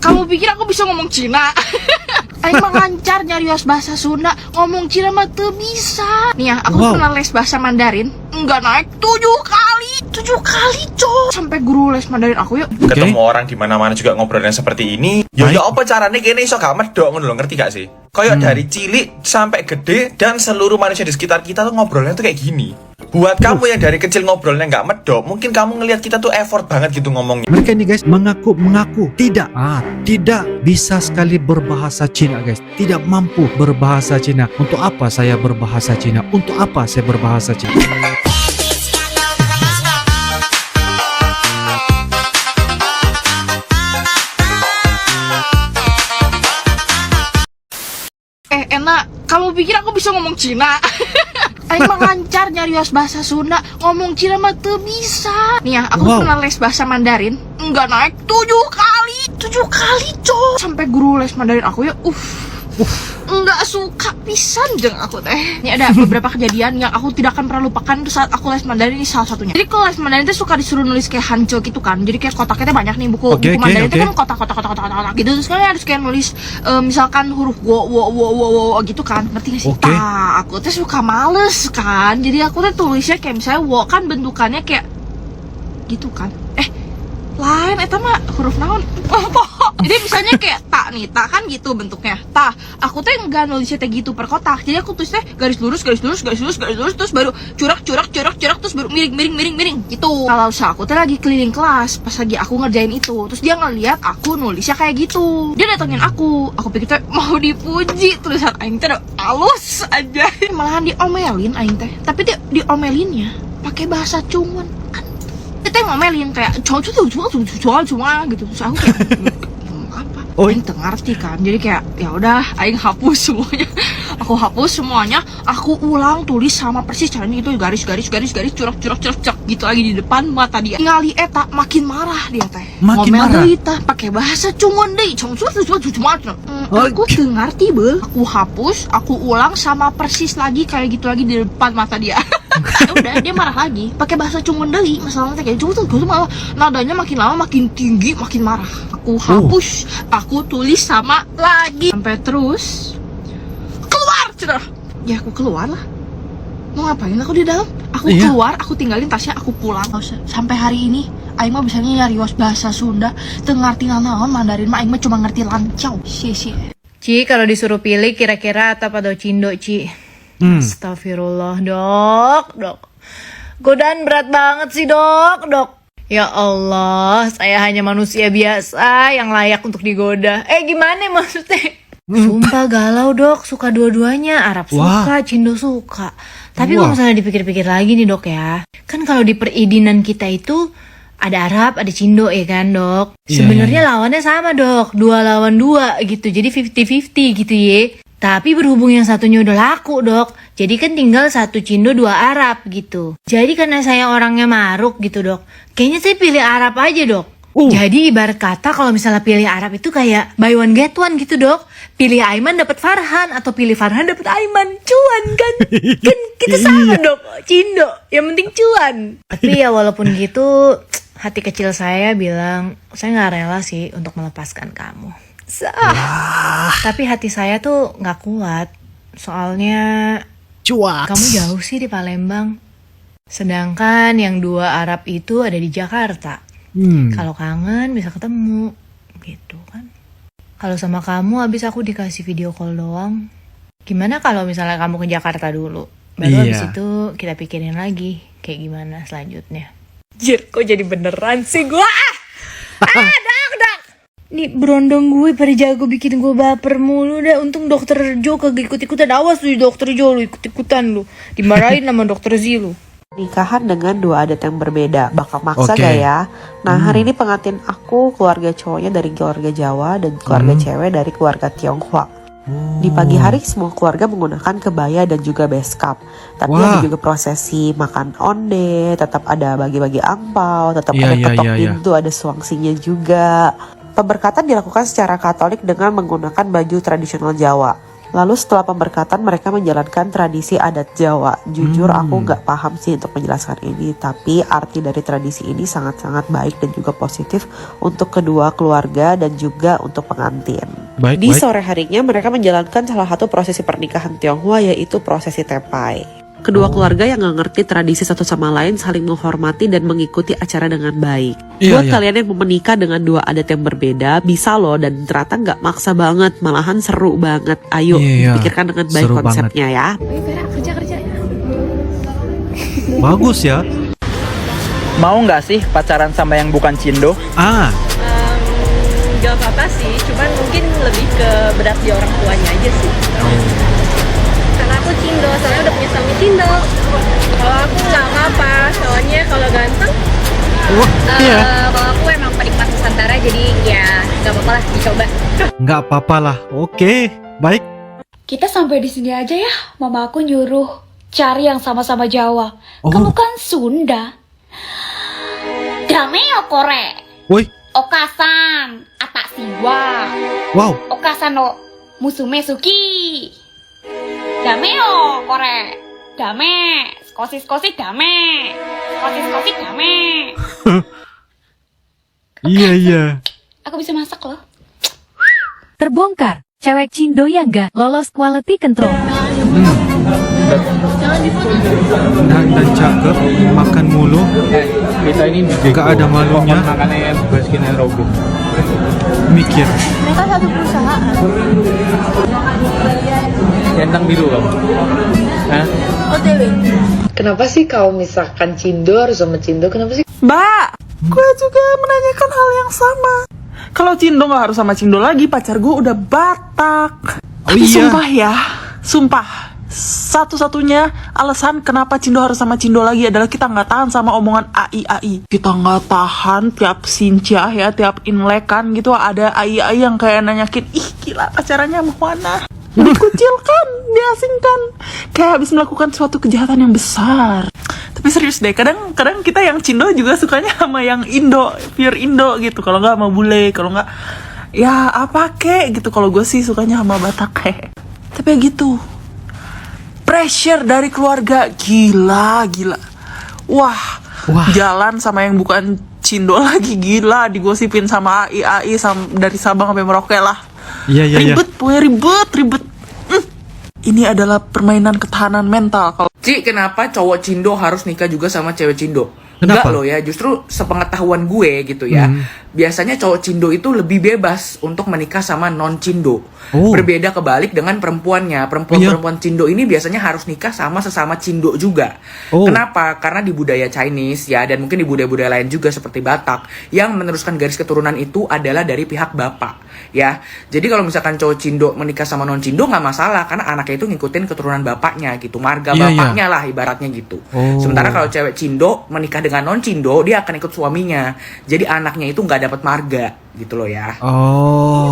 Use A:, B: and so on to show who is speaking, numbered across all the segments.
A: Kamu pikir aku bisa ngomong Cina? Aing mah lancar nyarios bahasa Sunda, ngomong Cina mah teu bisa. Nih ya, aku pernah les bahasa Mandarin, enggak naik 7 kali, cok. Sampai guru les Mandarin aku yuk.
B: Ketemu orang di mana-mana juga ngobrolnya seperti ini. Ya apa caranya kene iso gak medok ngono lho, ngerti gak sih? Kayak dari cilik sampai gede dan seluruh manusia di sekitar kita tuh ngobrolnya tuh kayak gini. Buat kamu yang dari kecil ngobrolnya nggak medok, mungkin kamu ngelihat kita tuh effort banget gitu ngomongnya.
C: Mereka ini guys mengaku tidak bisa sekali berbahasa Cina guys, tidak mampu berbahasa Cina. Untuk apa saya berbahasa Cina? Untuk apa saya berbahasa Cina?
A: Enak, kamu pikir aku bisa ngomong Cina? Aing mah lancar nyarios bahasa Sunda, ngomong Cina mah teu bisa. Nih ya, aku pernah les bahasa Mandarin, enggak naik 7 kali, cok. Sampai guru les Mandarin aku ya, enggak suka pisan jeung aku teh. Ini ada beberapa kejadian yang aku tidak akan pernah lupakan itu saat aku les Mandarin, ini salah satunya. Jadi kalau les Mandarin itu suka disuruh nulis kayak hancur gitu kan. Jadi kayak kotaknya banyak nih buku Mandarin itu kan kotak gitu. Terus kan harus kayak nulis misalkan huruf wo gitu kan. Ngerti gak sih? Nah, aku tuh suka males kan. Jadi aku tuh tulisnya kayak misalnya wo kan bentukannya kayak gitu kan. Lain eta mah huruf naon. Jadi misalnya kayak tak nih, tak kan gitu bentuknya. Tah, aku tuh enggak nulisnya kayak gitu per kotak. Jadi aku tulisnya garis lurus terus baru curak terus baru miring gitu. Kalau aku tuh lagi keliling kelas pas lagi aku ngerjain itu, terus dia ngeliat aku nulisnya kayak gitu. Dia datengin aku pikir tuh mau dipuji, tulisan aing teh halus aja. Malahan diomelin aing teh. Tapi dia diomelinnya pakai bahasa Cungun. Kita ngomelin kayak cuma gitu. Terus aku kayak apa? Aing teu ngerti kan. Jadi kayak ya udah aing hapus semuanya. Aku hapus semuanya, aku ulang tulis sama persis caranya itu garis curak gitu lagi di depan mata dia. Ngali eta makin marah dia teh.
C: Makin marah.
A: Deui tah pakai bahasa Cungun deui. Aku teu ngerti beul. Aku hapus, aku ulang sama persis lagi kayak gitu lagi di depan mata dia. Udah dia marah lagi pakai bahasa Cungun deui. Masalahnya kayak gue malah nadanya makin lama makin tinggi, makin marah. Aku hapus, aku tulis sama lagi sampai terus keluar cerah. Ya aku keluar lah. Mau ngapain aku di dalam? Aku keluar, aku tinggalin tasnya, aku pulang. Sampai hari ini aing mah bisanya nyarios bahasa Sunda, teu ngarti naon Mandarin mah aing mah cuma ngerti lancau. Cie.
D: Ci, kalau disuruh pilih kira-kira atap atau cindo, Ci? Astagfirullah, dok. Godaan berat banget sih, dok. Ya Allah, saya hanya manusia biasa yang layak untuk digoda. Gimana maksudnya? Sumpah galau, dok. Suka dua-duanya. Arab suka, Cindo suka. Tapi kalau misalnya dipikir-pikir lagi nih, dok ya. Kan kalau di peridinan kita itu ada Arab, ada Cindo ya kan, dok. Sebenarnya lawannya sama, dok. 2 lawan 2 gitu. Jadi 50-50 gitu ya. Tapi berhubung yang satunya udah laku, dok. Jadi kan tinggal 1 Cindo 2 Arab gitu. Jadi karena saya orangnya maruk gitu, dok. Kayaknya saya pilih Arab aja, dok. Jadi ibarat kata kalau misalnya pilih Arab itu kayak buy one get one gitu, dok. Pilih Aiman dapat Farhan atau pilih Farhan dapat Aiman. Cuan kan? Kan kita sama, dok. Cindo. Yang penting cuan. Tapi ya walaupun gitu, hati kecil saya bilang, saya gak rela sih untuk melepaskan kamu. Tapi hati saya tuh gak kuat. Soalnya kamu jauh sih di Palembang. Sedangkan yang 2 Arab itu ada di Jakarta. Kalau kangen bisa ketemu gitu kan. Kalau sama kamu habis aku dikasih video call doang. Gimana kalau misalnya kamu ke Jakarta dulu, baru habis itu kita pikirin lagi kayak gimana selanjutnya. Jir, kok jadi beneran sih gua? Dak. Nih berondong gue pada jago bikin gue baper mulu dah. Untung dokter Jo kagak ikut-ikutan. Awas tuh dokter Jo, lu ikut-ikutan lu. Dimarahin sama dokter Z lu.
E: Nikahan dengan 2 adat yang berbeda, bakal maksa gak ya? Nah hari ini pengantin aku keluarga cowoknya dari keluarga Jawa dan keluarga cewek dari keluarga Tionghoa. Di pagi hari semua keluarga menggunakan kebaya dan juga beskap. Tapi ada juga prosesi makan onde, tetap ada bagi-bagi angpau, tetap ada ketok pintu, ada suangsinya juga. Pemberkatan dilakukan secara Katolik dengan menggunakan baju tradisional Jawa. Lalu setelah pemberkatan mereka menjalankan tradisi adat Jawa. Jujur aku nggak paham sih untuk menjelaskan ini, tapi arti dari tradisi ini sangat-sangat baik dan juga positif untuk kedua keluarga dan juga untuk pengantin. Di sore harinya mereka menjalankan salah satu prosesi pernikahan Tionghoa, yaitu prosesi tepai. Kedua keluarga yang gak ngerti tradisi satu sama lain saling menghormati dan mengikuti acara dengan baik. Buat kalian yang mau menikah dengan dua adat yang berbeda, bisa loh, dan ternyata gak maksa banget, malahan seru banget. Ayo pikirkan dengan baik
C: seru
E: konsepnya ya.
D: Ayo Vera, kerja.
C: Bagus ya.
F: Mau nggak sih pacaran sama yang bukan cindo?
G: Gak apa-apa sih, cuman mungkin lebih ke berat di orang tuanya aja sih. Karena aku cindo, soalnya udah punya suami cindo. Kalau aku nggak apa-apa, soalnya kalau ganteng, kalau aku emang penikmat Nusantara, jadi ya nggak apa-apa lah dicoba.
C: Nggak apa-apa lah. Oke, baik.
H: Kita sampai di sini aja ya. Mama aku nyuruh cari yang sama-sama Jawa. Kamu kan Sunda. Dameo kore.
C: Woi,
H: Okasan, atak siwa.
C: wow.
H: Okasan no musume suki. Dameo kore. Dame. Skosi dame. Skosi dame.
C: Iya.
H: Aku bisa masak loh.
I: Terbongkar, cewek cindo yang gak lolos quality control.
C: Dan cakep, makan mulu,
F: Kita ini
C: gak ada malunya,
F: makannya Baskin and Robin.
C: mikir.
H: Mereka satu perusahaan.
F: Centang biru kamu. Hah?
H: OTW.
G: Kenapa sih kau misalkan cindo harus sama cindo? Kenapa sih?
J: Mbak, gue juga menanyakan hal yang sama. Kalau cindo nggak harus sama cindo lagi, pacar gue udah Batak. Tapi sumpah ya, sumpah. Satu-satunya alasan kenapa cindo harus sama cindo lagi adalah kita nggak tahan sama omongan AI. Kita nggak tahan tiap sincah ya, tiap inlekan gitu ada AI yang kayak nanyakin, ih gila pacarannya mau mana? Dikucilkan, diasingkan, kayak habis melakukan suatu kejahatan yang besar. Tapi serius deh, kadang kita yang cindo juga sukanya sama yang Indo, pure Indo gitu. Kalau nggak sama bule, kalau nggak ya apa kek gitu. Kalau gue sih sukanya sama Batak kek. Tapi ya gitu, pressure dari keluarga gila. Wah. Jalan sama yang bukan cindo lagi gila, digosipin sama AI dari Sabang sampai Merauke lah.
C: Iya.
J: Ribet, pokoknya ribet. Ini adalah permainan ketahanan mental.
K: Ci, kenapa cowok cindo harus nikah juga sama cewek cindo?
C: Kenapa?
K: Enggak loh ya, justru sepengetahuan gue gitu ya. Biasanya cowok cindo itu lebih bebas untuk menikah sama non cindo. Berbeda kebalik dengan perempuannya. Perempuan cindo ini biasanya harus nikah sama sesama cindo juga. Kenapa? Karena di budaya Chinese ya, dan mungkin di budaya-budaya lain juga seperti Batak, yang meneruskan garis keturunan itu adalah dari pihak bapak. Ya, jadi kalau misalkan cowok cindo menikah sama non cindo nggak masalah, karena anaknya itu ngikutin keturunan bapaknya gitu, marga bapaknya lah ibaratnya gitu. Sementara kalau cewek cindo menikah dengan non cindo, dia akan ikut suaminya, jadi anaknya itu nggak dapat marga gitu loh ya.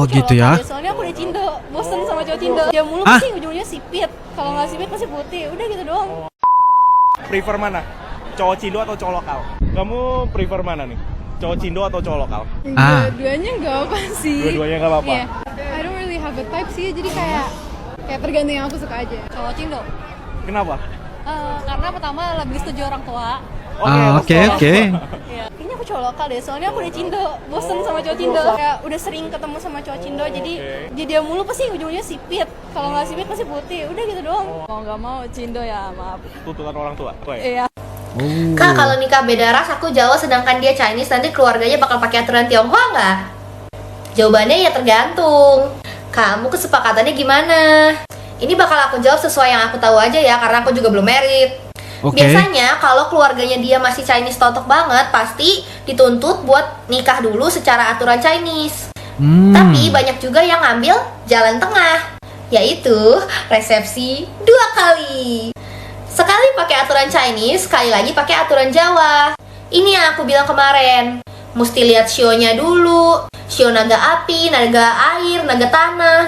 C: Gitu ya.
G: Soalnya aku udah cindo, bosen sama cowok cindo. Dia mulu pasti ujung-ujungnya sipit. Kalau nggak sipit pasti putih. Udah gitu doang.
L: Prefer mana? Cowok cindo atau cowok lokal? Kamu prefer mana nih? Cowok cindo atau cowok lokal?
G: Dua-duanya nggak apa sih.
L: Dua-duanya nggak apa-apa.
G: I don't really have a type sih, jadi kayak tergantung yang aku suka aja. Cowok cindo.
L: Kenapa?
G: Karena pertama lebih setuju orang tua.
C: Oke.
G: Kayaknya aku cowok lokal deh, soalnya aku udah cindo, bosen sama cowok cindo. Kayak udah sering ketemu sama cowok cindo, jadi dia mulu pasti ujungnya sipit. Kalau nggak sipit pasti putih. Udah gitu doang. Mau nggak mau cindo ya, maaf.
L: Tuntutan orang tua.
G: Iya.
M: Kak, kalau nikah beda ras, aku Jawa sedangkan dia Chinese, nanti keluarganya bakal pakai aturan Tionghoa nggak? Jawabannya ya tergantung. Kamu kesepakatannya gimana? Ini bakal aku jawab sesuai yang aku tahu aja ya, karena aku juga belum married. Biasanya kalau keluarganya dia masih Chinese totok banget, pasti dituntut buat nikah dulu secara aturan Chinese. Tapi banyak juga yang ngambil jalan tengah, yaitu resepsi 2 kali. Sekali pakai aturan Chinese, sekali lagi pakai aturan Jawa. Ini yang aku bilang kemarin, mesti lihat shio-nya dulu. Shio naga api, naga air, naga tanah,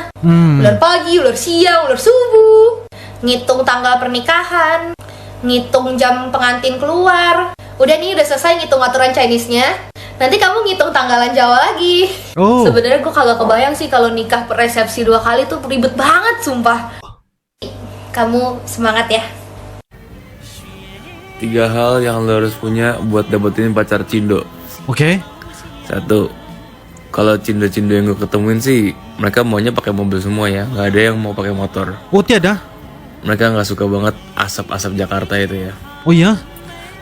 M: ular pagi, ular siang, ular subuh. Ngitung tanggal pernikahan, ngitung jam pengantin keluar, Udah nih, udah selesai ngitung aturan Chinese-nya. Nanti kamu ngitung tanggalan Jawa lagi.
C: Oh.
M: Sebenarnya gue kagak kebayang sih kalau nikah resepsi 2 kali tuh ribet banget, sumpah. Kamu semangat ya.
N: 3 hal yang lo harus punya buat dapetin pacar Cindo.
C: Oke.
N: 1, kalau Cindo-Cindo yang gue ketemuin sih, mereka maunya pakai mobil semua ya, nggak ada yang mau pakai motor.
C: Oh tiada?
N: Mereka nggak suka banget asap-asap Jakarta itu ya.
C: Oh iya?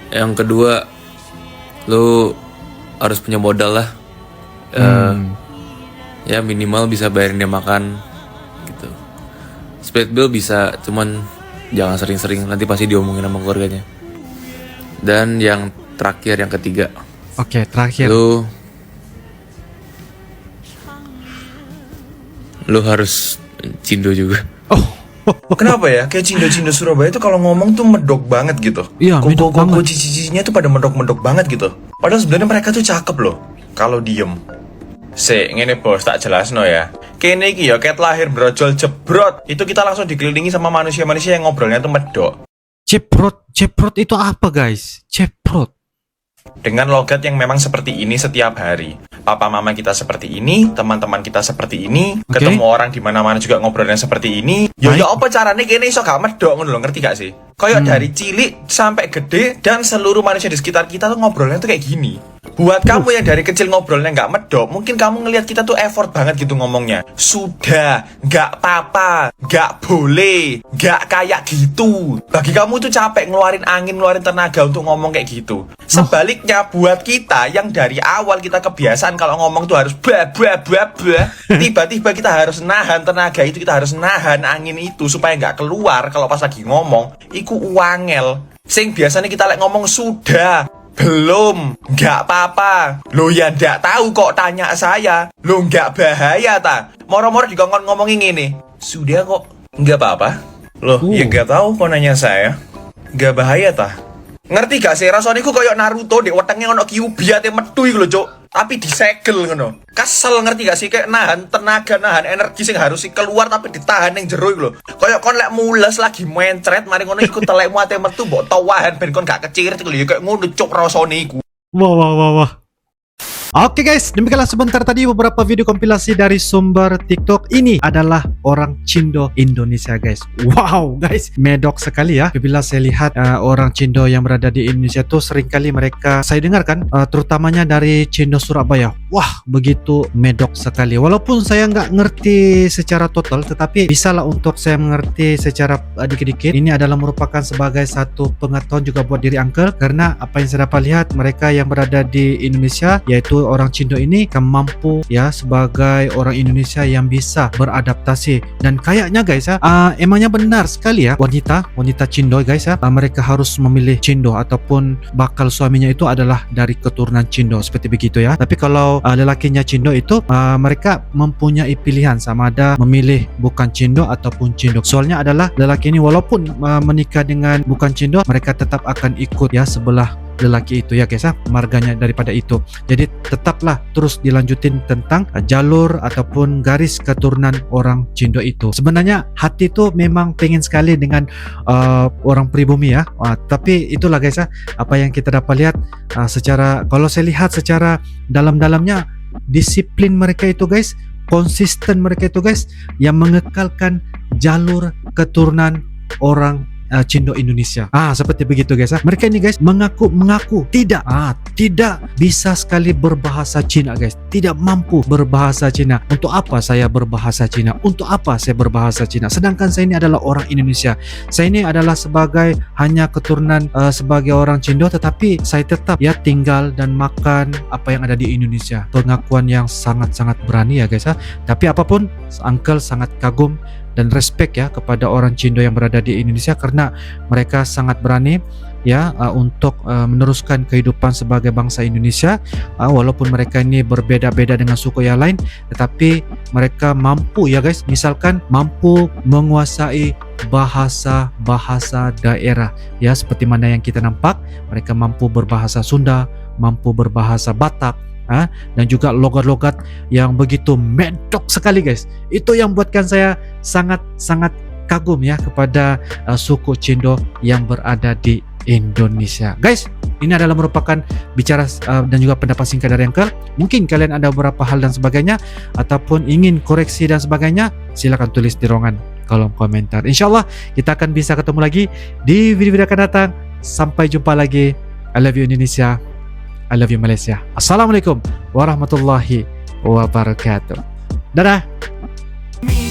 N: Yang kedua, lo harus punya modal lah. Ya minimal bisa bayarin dia makan gitu. Split bill bisa, cuman jangan sering-sering, nanti pasti diomongin sama keluarganya. Dan yang terakhir, yang ketiga.
C: Oke, terakhir.
N: Lu harus Cindo juga.
B: Kenapa ya? Kayak Cindo-Cindo Surabaya itu kalau ngomong tuh medok banget gitu.
C: Iya, medok banget.
B: Cici-cicinya tuh pada medok-medok banget gitu. Padahal sebenarnya mereka tuh cakep loh. Kalau diem. Ngene bos, tak jelasno ya. Kene iki ya ket lahir brojol jebrot. Itu kita langsung dikelilingi sama manusia-manusia yang ngobrolnya tuh medok.
C: Ceprot itu apa guys? Ceprot.
B: Dengan logat yang memang seperti ini setiap hari. Papa mama kita seperti ini, teman-teman kita seperti ini, ketemu orang di mana-mana juga ngobrolnya seperti ini. Ya apa caranya kene iso gak medok ngono lho, ngerti gak sih? Kayak dari cilik sampai gede dan seluruh manusia di sekitar kita tuh ngobrolnya tuh kayak gini. Buat kamu yang dari kecil ngobrolnya nggak medok, mungkin kamu ngelihat kita tuh effort banget gitu ngomongnya. Sudah, nggak apa-apa, nggak boleh, nggak kayak gitu. Bagi kamu tuh capek ngeluarin angin, ngeluarin tenaga untuk ngomong kayak gitu. Sebaliknya buat kita yang dari awal kita kebiasaan kalau ngomong tuh harus bla bla bla bla. Tiba-tiba kita harus nahan tenaga itu, kita harus nahan angin itu supaya nggak keluar kalau pas lagi ngomong. Iku uangel. Sing biasanya kita ngomong sudah, belum, nggak apa-apa. Lo ya nggak tahu kok tanya saya. Lo nggak bahaya ta? Moro-moro dikongkon ngomongin ini. Sudah kok, nggak apa-apa. Loh, ya nggak tahu kok nanya saya. Nggak bahaya ta? Ngerti gak sih rasanya ku kayak Naruto dek wetenge ono Kyuubi ate metu iku lho, Cuk. Tapi disegel ngono. Kesel ngerti gak sih kayak nahan tenaga, nahan energi sing harus keluar tapi ditahan ning jero iku lho. Kayak kon lek mules lagi mencret mari ngono iku telekmu ate metu mbok tawahan ben kon gak kecirit iku lho kayak ngono Cuk rasane iku.
C: Wah. Oke guys, demikianlah sebentar tadi beberapa video kompilasi dari sumber TikTok. Ini adalah orang Cindo Indonesia guys. Wow guys, medok sekali ya. Bila saya lihat orang Cindo yang berada di Indonesia tuh seringkali mereka saya dengarkan terutamanya dari Cindo Surabaya. Wah, begitu medok sekali. Walaupun saya nggak ngerti secara total, tetapi bisalah untuk saya mengerti secara dikit-dikit. Ini adalah merupakan sebagai satu pengetahuan juga buat diri uncle, karena apa yang saya dapat lihat mereka yang berada di Indonesia yaitu orang Cindo ini akan mampu ya sebagai orang Indonesia yang bisa beradaptasi. Dan kayaknya guys ya emangnya benar sekali ya wanita Cindo guys ya mereka harus memilih Cindo ataupun bakal suaminya itu adalah dari keturunan Cindo seperti begitu ya. Tapi kalau lelakinya Cindo itu mereka mempunyai pilihan sama ada memilih bukan Cindo ataupun Cindo. Soalnya adalah lelaki ini walaupun menikah dengan bukan Cindo mereka tetap akan ikut ya sebelah lelaki itu ya guys ya, marganya daripada itu. Jadi tetaplah terus dilanjutin tentang jalur ataupun garis keturunan orang Cindo itu. Sebenarnya hati itu memang pengen sekali dengan orang pribumi ya, tapi itulah guys ya apa yang kita dapat lihat secara, kalau saya lihat secara dalam-dalamnya disiplin mereka itu guys, konsisten mereka itu guys yang mengekalkan jalur keturunan orang Cindo Indonesia. Seperti begitu guys. Mereka ini guys mengaku tidak bisa sekali berbahasa Cina guys. Tidak mampu berbahasa Cina. Untuk apa saya berbahasa Cina? Untuk apa saya berbahasa Cina? Sedangkan saya ini adalah orang Indonesia. Saya ini adalah sebagai hanya keturunan sebagai orang Cindo, tetapi saya tetap ya tinggal dan makan apa yang ada di Indonesia. Pengakuan yang sangat-sangat berani ya guys ya. Tapi apapun, uncle sangat kagum dan respect ya kepada orang Cindo yang berada di Indonesia karena mereka sangat berani ya untuk meneruskan kehidupan sebagai bangsa Indonesia. Walaupun mereka ini berbeda-beda dengan suku yang lain, tetapi mereka mampu ya guys, misalkan mampu menguasai bahasa-bahasa daerah ya, seperti mana yang kita nampak mereka mampu berbahasa Sunda, mampu berbahasa Batak, dan juga logat-logat yang begitu medok sekali guys. Itu yang buatkan saya sangat-sangat kagum ya kepada suku Cindo yang berada di Indonesia guys. Ini adalah merupakan bicara dan juga pendapat singkat dari Uncle. Mungkin kalian ada beberapa hal dan sebagainya, ataupun ingin koreksi dan sebagainya, silakan tulis di ruangan kolom komentar. InsyaAllah kita akan bisa ketemu lagi di video-video akan datang. Sampai jumpa lagi. I love you Indonesia, I love you Malaysia. Assalamualaikum warahmatullahi wabarakatuh. Dadah.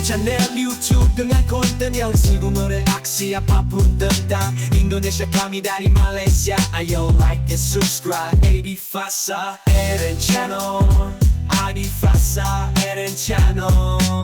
O: channel YouTube dengan konten yang selalu mereaksi apapun tentang Indonesia, kami dari Malaysia. Ayo like and subscribe Adi Fasa Eren Channel, Adi Fasa Eren Channel.